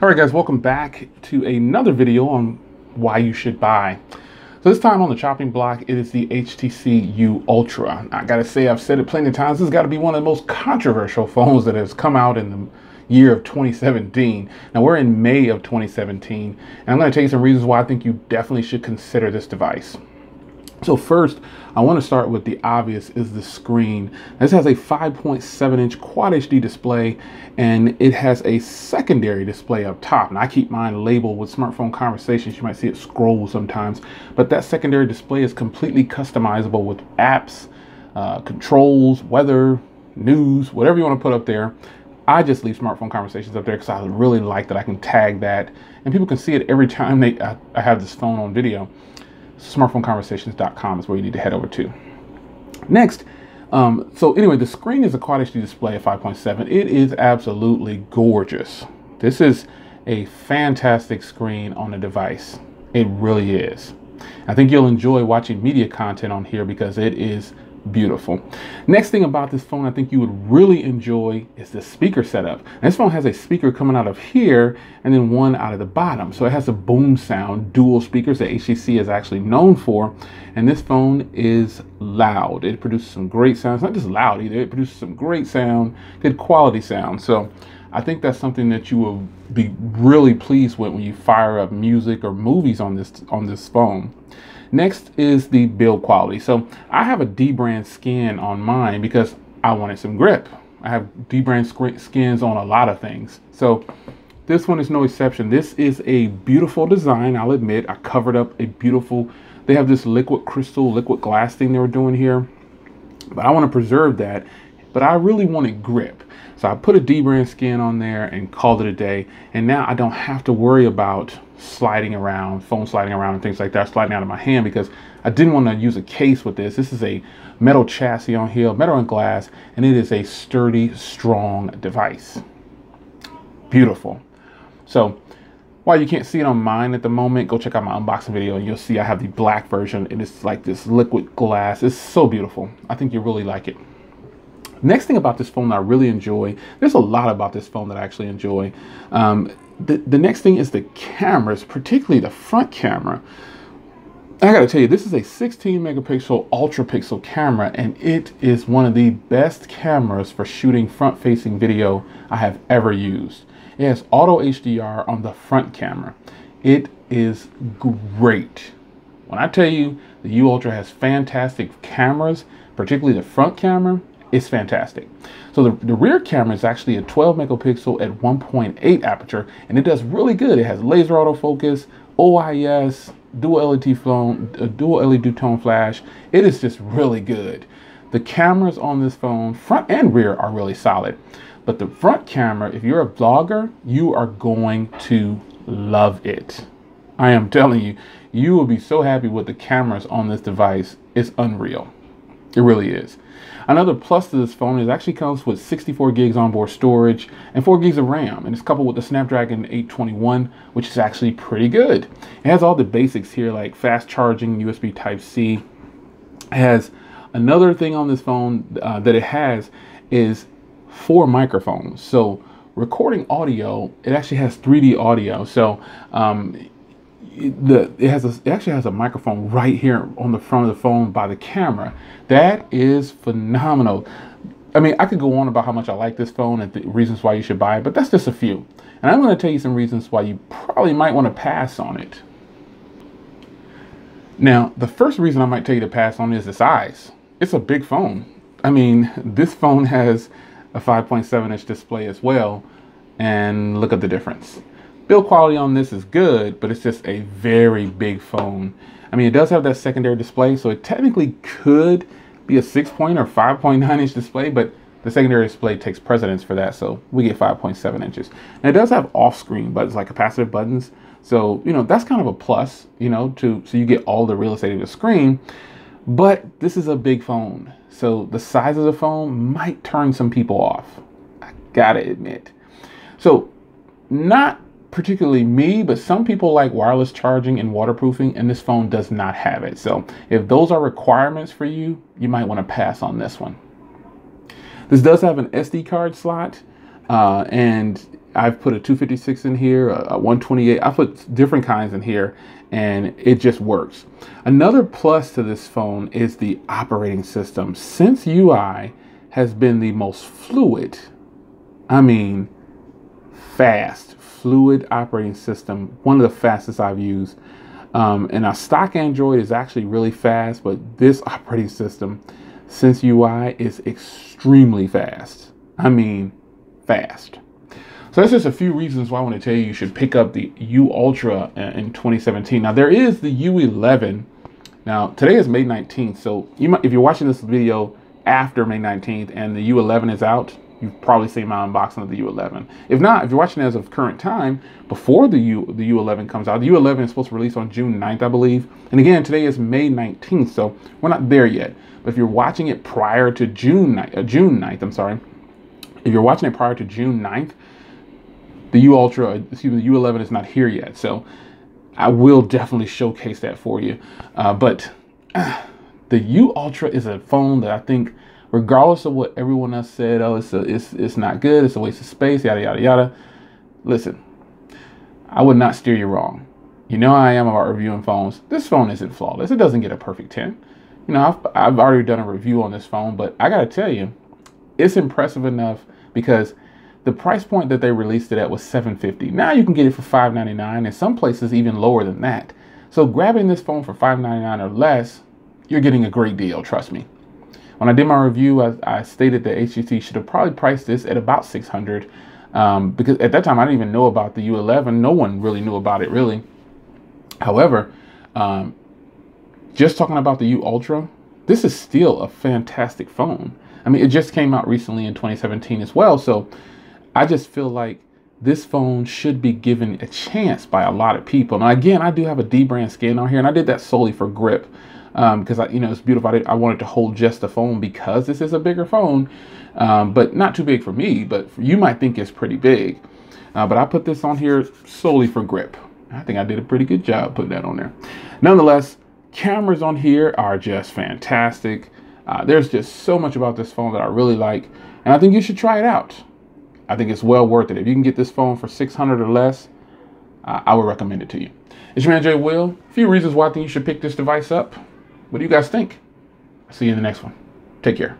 All right, guys, welcome back to another video on why you should buy. So this time on the chopping block, it is the HTC U ULTRA. I gotta say, I've said it plenty of times, this has got to be one of the most controversial phones that has come out in the year of 2017. Now we're in May of 2017, and I'm going to tell you some reasons why I think you definitely should consider this device. So first, I want to start with the obvious, is the screen. This has a 5.7-inch Quad HD display, and it has a secondary display up top. And I keep mine labeled with smartphone conversations. You might see it scroll sometimes, but that secondary display is completely customizable with apps, controls, weather, news, whatever you want to put up there. I just leave smartphone conversations up there because I really like that I can tag that, and people can see it every time I have this phone on video. Smartphoneconversations.com is where you need to head over to. Next, so anyway, the screen is a Quad HD display at 5.7. It is absolutely gorgeous. This is a fantastic screen on the device. It really is. I think you'll enjoy watching media content on here because it is beautiful. Next thing about this phone I think you would really enjoy is the speaker setup. And this phone has a speaker coming out of here and then one out of the bottom. So it has a boom sound, dual speakers that HTC is actually known for. And this phone is loud. It produces some great sounds. Not just loud either. It produces some great sound, good quality sound. So I think that's something that you will be really pleased with when you fire up music or movies on this phone. Next is the build quality. So I have a D-brand skin on mine because I wanted some grip. I have D-brand skins on a lot of things. So this one is no exception. This is a beautiful design, I'll admit. I covered up a beautiful, they have this liquid crystal, liquid glass thing they were doing here. But I want to preserve that, but I really wanted grip. So I put a D-brand skin on there and called it a day. And now I don't have to worry about sliding around, phone sliding around and things like that, sliding out of my hand, because I didn't want to use a case with this. This is a metal chassis on here, metal and glass, and it is a sturdy, strong device. Beautiful. So while you can't see it on mine at the moment, go check out my unboxing video and you'll see I have the black version. It is like this liquid glass. It's so beautiful. I think you'll really like it. Next thing about this phone that I really enjoy, there's a lot about this phone that I actually enjoy. The next thing is the cameras, particularly the front camera. I gotta tell you, this is a 16 megapixel ultra pixel camera, and it is one of the best cameras for shooting front facing video I have ever used. It has auto HDR on the front camera. It is great. When I tell you the U ULTRA has fantastic cameras, particularly the front camera, it's fantastic. So the rear camera is actually a 12 megapixel at 1.8 aperture, and it does really good. It has laser autofocus, OIS, dual LED tone flash. It is just really good. The cameras on this phone, front and rear, are really solid. But the front camera, if you're a vlogger, you are going to love it. I am telling you, you will be so happy with the cameras on this device. It's unreal. It really is. Another plus to this phone is it actually comes with 64 gigs onboard storage and 4 gigs of RAM, and it's coupled with the Snapdragon 821, which is actually pretty good. It has all the basics here like fast charging, USB Type-C. It has another thing on this phone that it has is 4 microphones. So recording audio, it actually has 3D audio. So it actually has a microphone right here on the front of the phone by the camera. That is phenomenal. I mean, I could go on about how much I like this phone and the reasons why you should buy it, but that's just a few. And I'm going to tell you some reasons why you probably might want to pass on it. Now, the first reason I might tell you to pass on is the size. It's a big phone. I mean, this phone has a 5.7-inch display as well, and look at the difference. Build quality on this is good, but it's just a very big phone. I mean, it does have that secondary display, so it technically could be a 6.0 or 5.9-inch display, but the secondary display takes precedence for that, so we get 5.7 inches. And it does have off-screen buttons, like capacitive buttons, so, you know, that's kind of a plus, you know, so you get all the real estate of the screen, but this is a big phone, so the size of the phone might turn some people off. I gotta admit. So, not particularly me, but some people like wireless charging and waterproofing, and this phone does not have it. So if those are requirements for you, you might want to pass on this one. This does have an SD card slot, and I've put a 256 in here, a 128. I put different kinds in here, and it just works. Another plus to this phone is the operating system. Sense UI has been the most fluid, I mean, fluid operating system, one of the fastest I've used. And our stock Android is actually really fast, but this operating system, Sense UI, is extremely fast. I mean, fast. So that's just a few reasons why I want to tell you you should pick up the U Ultra in 2017. Now there is the U11. Now today is May 19th, so you might, if you're watching this video after May 19th and the U11 is out, you've probably seen my unboxing of the U11. If not, if you're watching as of current time, before the U11 comes out, the U11 is supposed to release on June 9th, I believe. And again, today is May 19th, so we're not there yet. But if you're watching it prior to June 9th, I'm sorry. If you're watching it prior to June 9th, the U Ultra, excuse me, the U11 is not here yet. So I will definitely showcase that for you. But the U Ultra is a phone that I think, regardless of what everyone else said, oh, it's not good, it's a waste of space, yada, yada, yada. Listen, I would not steer you wrong. You know how I am about reviewing phones. This phone isn't flawless. It doesn't get a perfect 10. You know, I've already done a review on this phone, but I gotta tell you, it's impressive enough because the price point that they released it at was $750. Now you can get it for $599, and some places even lower than that. So grabbing this phone for $599 or less, you're getting a great deal, trust me. When I did my review, I stated that HTC should have probably priced this at about $600, because at that time I didn't even know about the U11. No one really knew about it, really. However, just talking about the U Ultra, this is still a fantastic phone. I mean, it just came out recently in 2017 as well, so I just feel like this phone should be given a chance by a lot of people. Now, again, I do have a D brand skin on here, and I did that solely for grip. Because it's beautiful. I wanted to hold just the phone because this is a bigger phone, but not too big for me, but you might think it's pretty big. But I put this on here solely for grip. I think I did a pretty good job putting that on there. Nonetheless, cameras on here are just fantastic. There's just so much about this phone that I really like, and I think you should try it out. I think it's well worth it. If you can get this phone for $600 or less, I would recommend it to you. It's your man, Jay Will. A few reasons why I think you should pick this device up. What do you guys think? I'll see you in the next one. Take care.